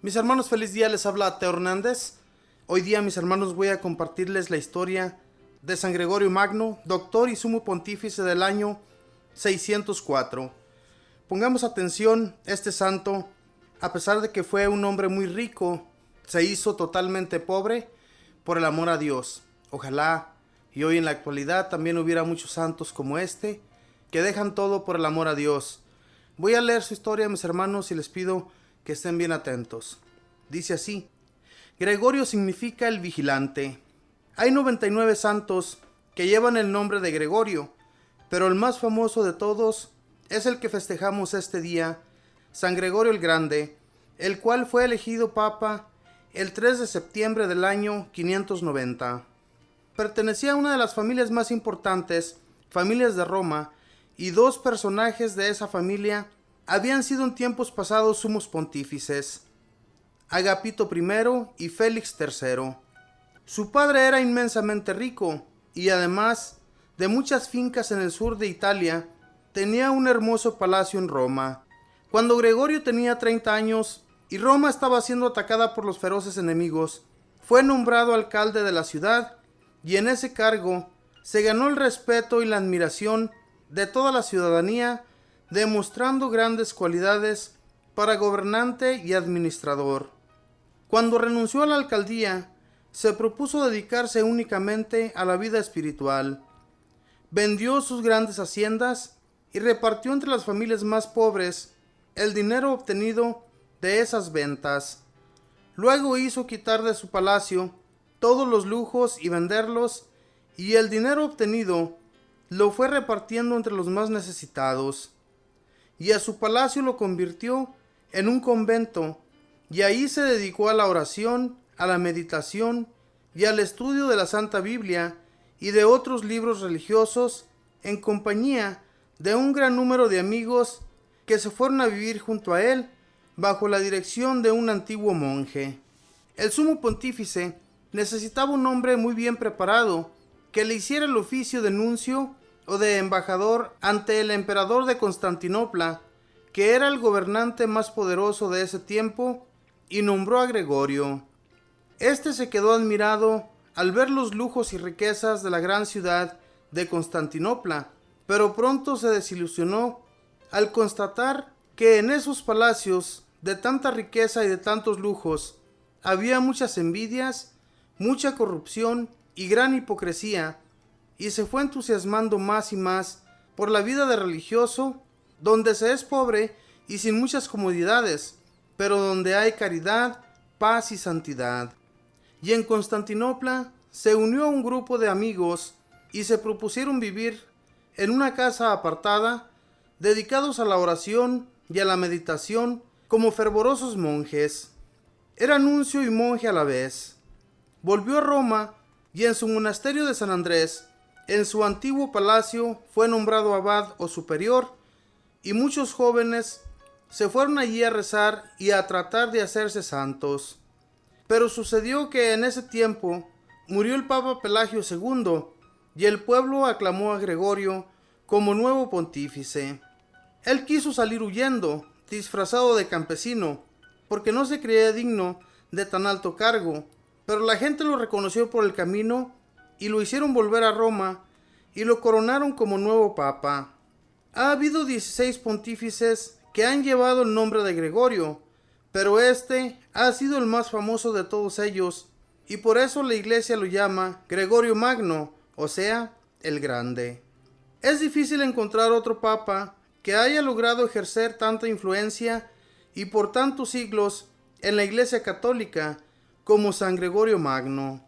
Mis hermanos, feliz día, les habla Teo Hernández. Hoy día, mis hermanos, voy a compartirles la historia de San Gregorio Magno, doctor y sumo pontífice del año 604. Pongamos atención, este santo, a pesar de que fue un hombre muy rico, se hizo totalmente pobre por el amor a Dios. Ojalá y hoy en la actualidad también hubiera muchos santos como este, que dejan todo por el amor a Dios. Voy a leer su historia, mis hermanos, y les pido que estén bien atentos. Dice así: Gregorio significa el vigilante. Hay 99 santos que llevan el nombre de Gregorio, pero el más famoso de todos es el que festejamos este día, San Gregorio el Grande, el cual fue elegido papa el 3 de septiembre del año 590. Pertenecía a una de las familias más importantes, familias de Roma, y dos personajes de esa familia habían sido en tiempos pasados sumos pontífices, Agapito I y Félix III. Su padre era inmensamente rico y además de muchas fincas en el sur de Italia, tenía un hermoso palacio en Roma. Cuando Gregorio tenía 30 años y Roma estaba siendo atacada por los feroces enemigos, fue nombrado alcalde de la ciudad y en ese cargo se ganó el respeto y la admiración de toda la ciudadanía, demostrando grandes cualidades para gobernante y administrador. Cuando renunció a la alcaldía, se propuso dedicarse únicamente a la vida espiritual. Vendió sus grandes haciendas y repartió entre las familias más pobres el dinero obtenido de esas ventas. Luego hizo quitar de su palacio todos los lujos y venderlos, y el dinero obtenido lo fue repartiendo entre los más necesitados. Y a su palacio lo convirtió en un convento, y ahí se dedicó a la oración, a la meditación y al estudio de la Santa Biblia y de otros libros religiosos, en compañía de un gran número de amigos que se fueron a vivir junto a él bajo la dirección de un antiguo monje. El sumo pontífice necesitaba un hombre muy bien preparado que le hiciera el oficio de nuncio o de embajador ante el emperador de Constantinopla, que era el gobernante más poderoso de ese tiempo, y nombró a Gregorio. Este se quedó admirado al ver los lujos y riquezas de la gran ciudad de Constantinopla, pero pronto se desilusionó al constatar que en esos palacios de tanta riqueza y de tantos lujos había muchas envidias, mucha corrupción y gran hipocresía, y se fue entusiasmando más y más por la vida de religioso, donde se es pobre y sin muchas comodidades, pero donde hay caridad, paz y santidad. Y en Constantinopla se unió a un grupo de amigos y se propusieron vivir en una casa apartada, dedicados a la oración y a la meditación como fervorosos monjes. Era nuncio y monje a la vez. Volvió a Roma y en su monasterio de San Andrés, en su antiguo palacio, fue nombrado abad o superior, y muchos jóvenes se fueron allí a rezar y a tratar de hacerse santos. Pero sucedió que en ese tiempo murió el Papa Pelagio II y el pueblo aclamó a Gregorio como nuevo pontífice. Él quiso salir huyendo, disfrazado de campesino, porque no se creía digno de tan alto cargo, pero la gente lo reconoció por el camino y lo hicieron volver a Roma y lo coronaron como nuevo papa. Ha habido 16 pontífices que han llevado el nombre de Gregorio, pero este ha sido el más famoso de todos ellos, y por eso la iglesia lo llama Gregorio Magno, o sea, el Grande. Es difícil encontrar otro papa que haya logrado ejercer tanta influencia y por tantos siglos en la iglesia católica como San Gregorio Magno.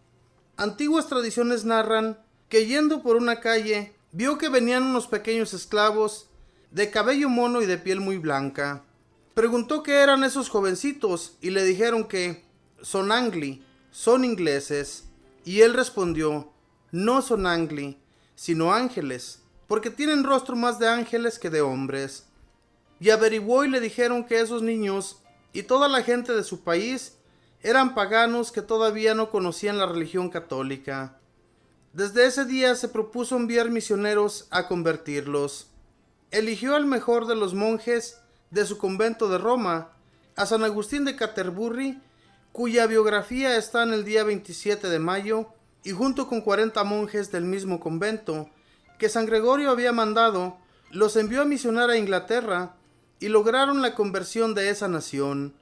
Antiguas tradiciones narran que yendo por una calle vio que venían unos pequeños esclavos de cabello mono y de piel muy blanca. Preguntó qué eran esos jovencitos y le dijeron que son angli, son ingleses. Y él respondió: no son angli, sino ángeles, porque tienen rostro más de ángeles que de hombres. Y averiguó y le dijeron que esos niños y toda la gente de su país eran paganos que todavía no conocían la religión católica. Desde ese día se propuso enviar misioneros a convertirlos. Eligió al mejor de los monjes de su convento de Roma, a San Agustín de Canterbury, cuya biografía está en el día 27 de mayo, y junto con 40 monjes del mismo convento que San Gregorio había mandado, los envió a misionar a Inglaterra y lograron la conversión de esa nación.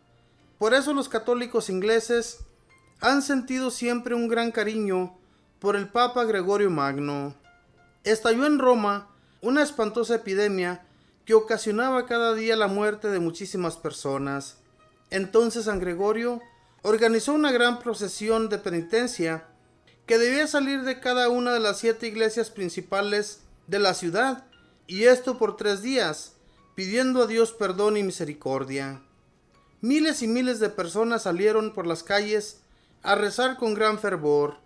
Por eso los católicos ingleses han sentido siempre un gran cariño por el Papa Gregorio Magno. Estalló en Roma una espantosa epidemia que ocasionaba cada día la muerte de muchísimas personas. Entonces San Gregorio organizó una gran procesión de penitencia que debía salir de cada una de las 7 iglesias principales de la ciudad, y esto por 3 días, pidiendo a Dios perdón y misericordia. Miles y miles de personas salieron por las calles a rezar con gran fervor,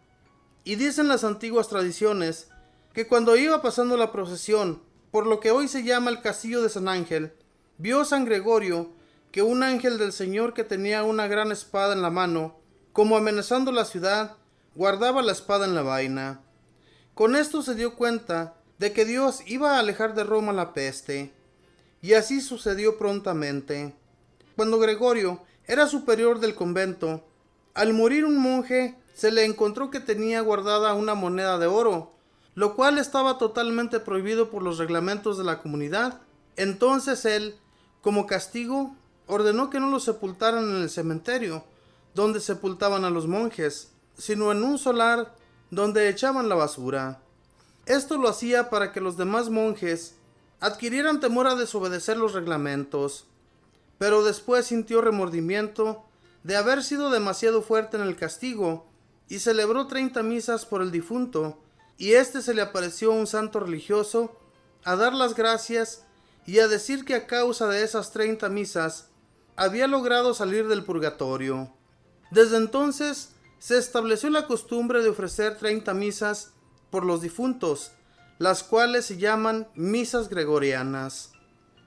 y dicen las antiguas tradiciones que cuando iba pasando la procesión por lo que hoy se llama el Castillo de San Ángel, vio San Gregorio que un ángel del Señor que tenía una gran espada en la mano, como amenazando la ciudad, guardaba la espada en la vaina. Con esto se dio cuenta de que Dios iba a alejar de Roma la peste, y así sucedió prontamente. Cuando Gregorio era superior del convento, al morir un monje se le encontró que tenía guardada una moneda de oro, lo cual estaba totalmente prohibido por los reglamentos de la comunidad. Entonces él, como castigo, ordenó que no lo sepultaran en el cementerio, donde sepultaban a los monjes, sino en un solar donde echaban la basura. Esto lo hacía para que los demás monjes adquirieran temor a desobedecer los reglamentos, pero después sintió remordimiento de haber sido demasiado fuerte en el castigo y celebró 30 misas por el difunto, y se le apareció un santo religioso a dar las gracias y a decir que a causa de esas 30 misas había logrado salir del purgatorio. Desde entonces se estableció la costumbre de ofrecer 30 misas por los difuntos, las cuales se llaman misas gregorianas.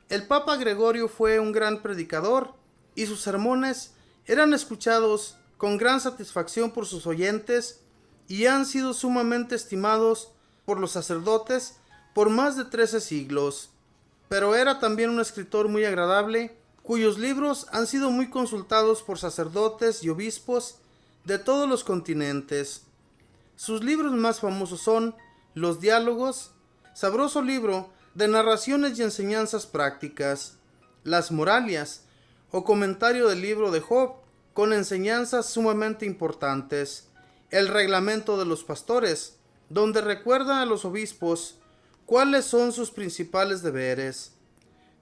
El Papa Gregorio fue un gran predicador y sus sermones eran escuchados con gran satisfacción por sus oyentes y han sido sumamente estimados por los sacerdotes por más de 13 siglos. Pero era también un escritor muy agradable, cuyos libros han sido muy consultados por sacerdotes y obispos de todos los continentes. Sus libros más famosos son Los Diálogos, sabroso libro de narraciones y enseñanzas prácticas; Las Moralias, o comentario del libro de Job, con enseñanzas sumamente importantes; El Reglamento de los Pastores, donde recuerda a los obispos cuáles son sus principales deberes.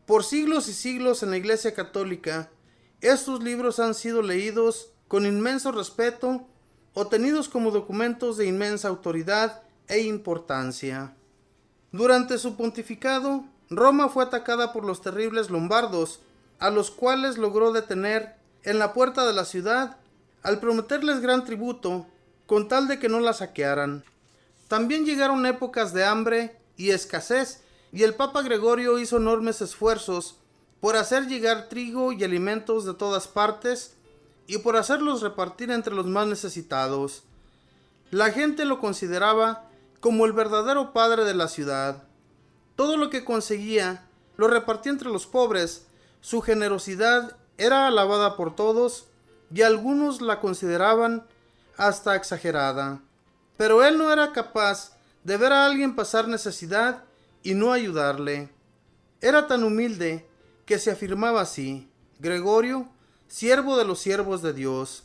Por siglos y siglos en la Iglesia Católica, estos libros han sido leídos con inmenso respeto o tenidos como documentos de inmensa autoridad e importancia. Durante su pontificado, Roma fue atacada por los terribles lombardos, a los cuales logró detener en la puerta de la ciudad al prometerles gran tributo, con tal de que no la saquearan. También llegaron épocas de hambre y escasez, y el Papa Gregorio hizo enormes esfuerzos por hacer llegar trigo y alimentos de todas partes y por hacerlos repartir entre los más necesitados. La gente lo consideraba como el verdadero padre de la ciudad. Todo lo que conseguía lo repartía entre los pobres. Su generosidad era alabada por todos y algunos la consideraban hasta exagerada. Pero él no era capaz de ver a alguien pasar necesidad y no ayudarle. Era tan humilde que se afirmaba así: Gregorio, siervo de los siervos de Dios.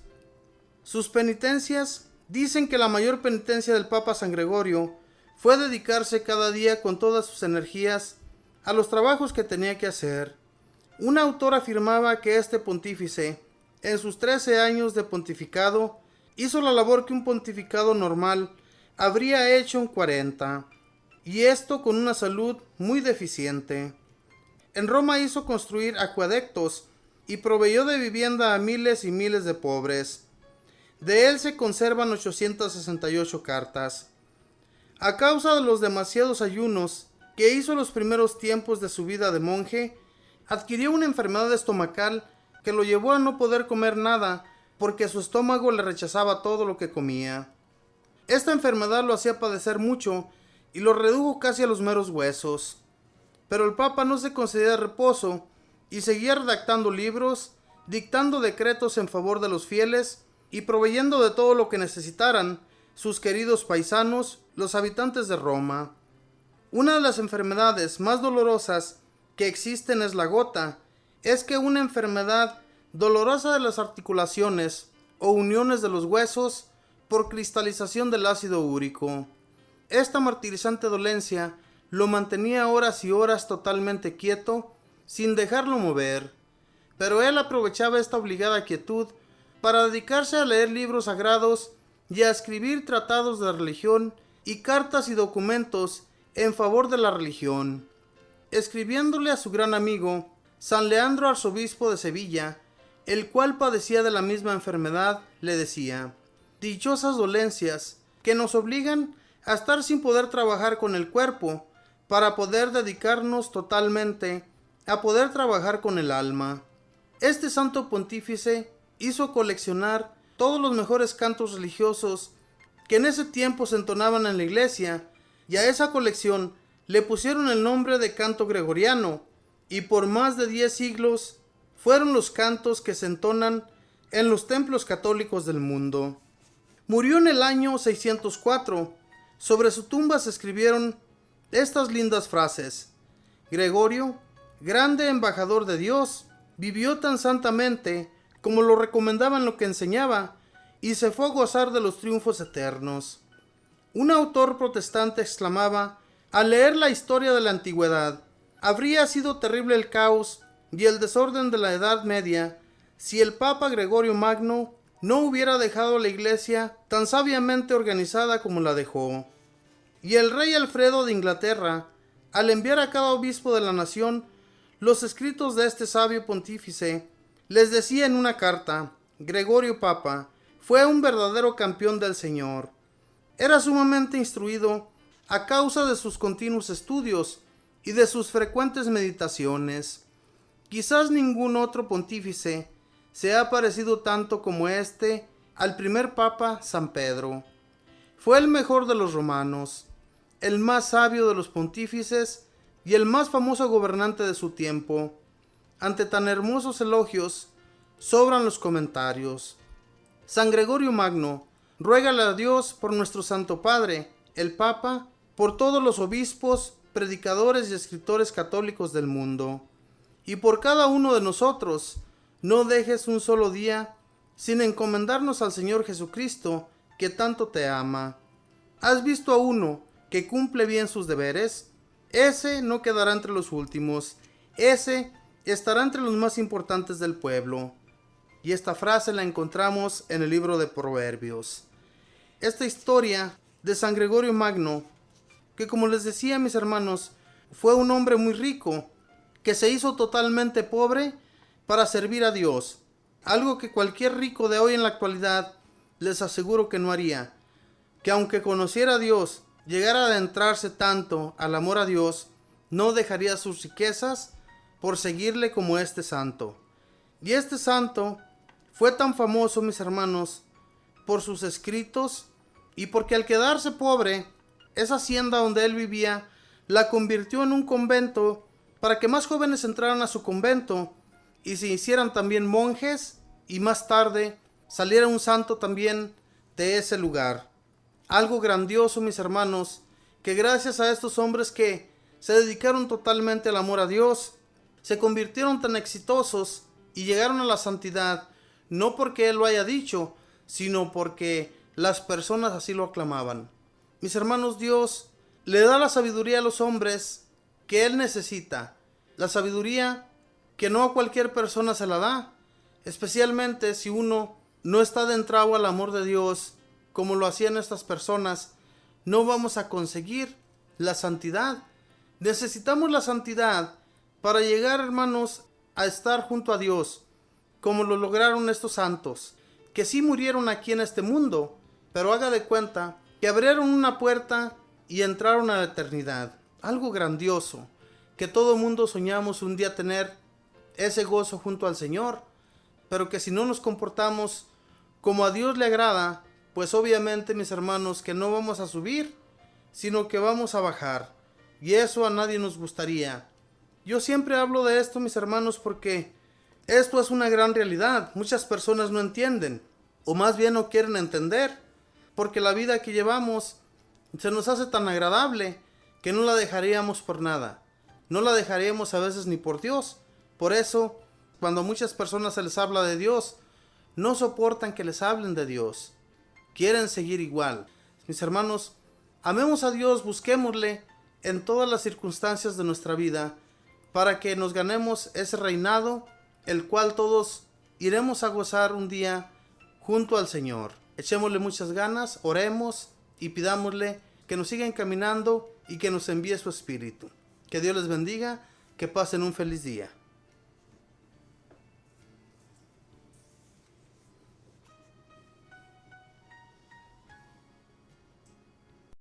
Sus penitencias dicen que la mayor penitencia del Papa San Gregorio fue dedicarse cada día con todas sus energías a los trabajos que tenía que hacer. Un autor afirmaba que este pontífice, en sus 13 años de pontificado, hizo la labor que un pontificado normal habría hecho en 40, y esto con una salud muy deficiente. En Roma hizo construir acueductos y proveyó de vivienda a miles y miles de pobres. De él se conservan 868 cartas. A causa de los demasiados ayunos que hizo en los primeros tiempos de su vida de monje, adquirió una enfermedad estomacal que lo llevó a no poder comer nada porque su estómago le rechazaba todo lo que comía. Esta enfermedad lo hacía padecer mucho y lo redujo casi a los meros huesos. Pero el Papa no se concedía reposo y seguía redactando libros dictando decretos en favor de los fieles y proveyendo de todo lo que necesitaran sus queridos paisanos, los habitantes de Roma. Una de las enfermedades más dolorosas que existen es la gota. Es que una enfermedad dolorosa de las articulaciones o uniones de los huesos por cristalización del ácido úrico. Esta martirizante dolencia lo mantenía horas y horas totalmente quieto, sin dejarlo mover. Pero él aprovechaba esta obligada quietud para dedicarse a leer libros sagrados y a escribir tratados de religión y cartas y documentos en favor de la religión. Escribiéndole a su gran amigo, San Leandro, arzobispo de Sevilla, el cual padecía de la misma enfermedad, le decía: dichosas dolencias que nos obligan a estar sin poder trabajar con el cuerpo, para poder dedicarnos totalmente a poder trabajar con el alma. Este santo pontífice hizo coleccionar todos los mejores cantos religiosos que en ese tiempo se entonaban en la iglesia, y a esa colección le pusieron el nombre de canto gregoriano, y por más de 10 siglos fueron los cantos que se entonan en los templos católicos del mundo. Murió en el año 604. Sobre su tumba se escribieron estas lindas frases: Gregorio, grande embajador de Dios, vivió tan santamente como lo recomendaba en lo que enseñaba, y se fue a gozar de los triunfos eternos. Un autor protestante exclamaba, al leer la historia de la antigüedad: habría sido terrible el caos y el desorden de la Edad Media si el Papa Gregorio Magno no hubiera dejado la iglesia tan sabiamente organizada como la dejó. Y el rey Alfredo de Inglaterra, al enviar a cada obispo de la nación los escritos de este sabio pontífice, les decía en una carta: Gregorio Papa fue un verdadero campeón del Señor. Era sumamente instruido a causa de sus continuos estudios y de sus frecuentes meditaciones. Quizás ningún otro pontífice se ha parecido tanto como este al primer Papa, San Pedro. Fue el mejor de los romanos, el más sabio de los pontífices y el más famoso gobernante de su tiempo. Ante tan hermosos elogios, sobran los comentarios. San Gregorio Magno, ruégale a Dios por nuestro Santo Padre, el Papa, por todos los obispos, predicadores y escritores católicos del mundo, y por cada uno de nosotros. No dejes un solo día sin encomendarnos al Señor Jesucristo, que tanto te ama. ¿Has visto a uno que cumple bien sus deberes? Ese no quedará entre los últimos, ese estará entre los más importantes del pueblo. Y esta frase la encontramos en el libro de Proverbios. Esta historia de San Gregorio Magno, que como les decía, mis hermanos, fue un hombre muy rico, que se hizo totalmente pobre para servir a Dios, algo que cualquier rico de hoy en la actualidad les aseguro que no haría, que aunque conociera a Dios, llegara a adentrarse tanto al amor a Dios, no dejaría sus riquezas por seguirle como este santo. Y este santo fue tan famoso, mis hermanos, por sus escritos, y porque al quedarse pobre, esa hacienda donde él vivía la convirtió en un convento para que más jóvenes entraran a su convento y se hicieran también monjes, y más tarde saliera un santo también de ese lugar. Algo grandioso, mis hermanos, que gracias a estos hombres que se dedicaron totalmente al amor a Dios, se convirtieron tan exitosos y llegaron a la santidad, no porque Él lo haya dicho, sino porque las personas así lo aclamaban. Mis hermanos, Dios le da la sabiduría a los hombres que Él necesita, la sabiduría que no a cualquier persona se la da, especialmente si uno no está adentrado al amor de Dios, como lo hacían estas personas. No vamos a conseguir la santidad. Necesitamos la santidad para llegar, hermanos, a estar junto a Dios, como lo lograron estos santos, que sí murieron aquí en este mundo, pero haga de cuenta que abrieron una puerta y entraron a la eternidad. Algo grandioso, que todo mundo soñamos un día tener ese gozo junto al Señor, pero que si no nos comportamos como a Dios le agrada, pues obviamente, mis hermanos, que no vamos a subir, sino que vamos a bajar, y eso a nadie nos gustaría. Yo siempre hablo de esto, mis hermanos, porque Esto es una gran realidad. Muchas personas no entienden, o más bien no quieren entender, porque la vida que llevamos se nos hace tan agradable que no la dejaríamos por nada. No la dejaríamos a veces ni por Dios. Por eso, cuando a muchas personas se les habla de Dios, no soportan que les hablen de Dios. Quieren seguir igual. Mis hermanos, amemos a Dios, busquémosle en todas las circunstancias de nuestra vida para que nos ganemos ese reinado, el cual todos iremos a gozar un día junto al Señor. Echémosle muchas ganas, oremos y pidámosle que nos siga encaminando y que nos envíe su Espíritu. Que Dios les bendiga, que pasen un feliz día.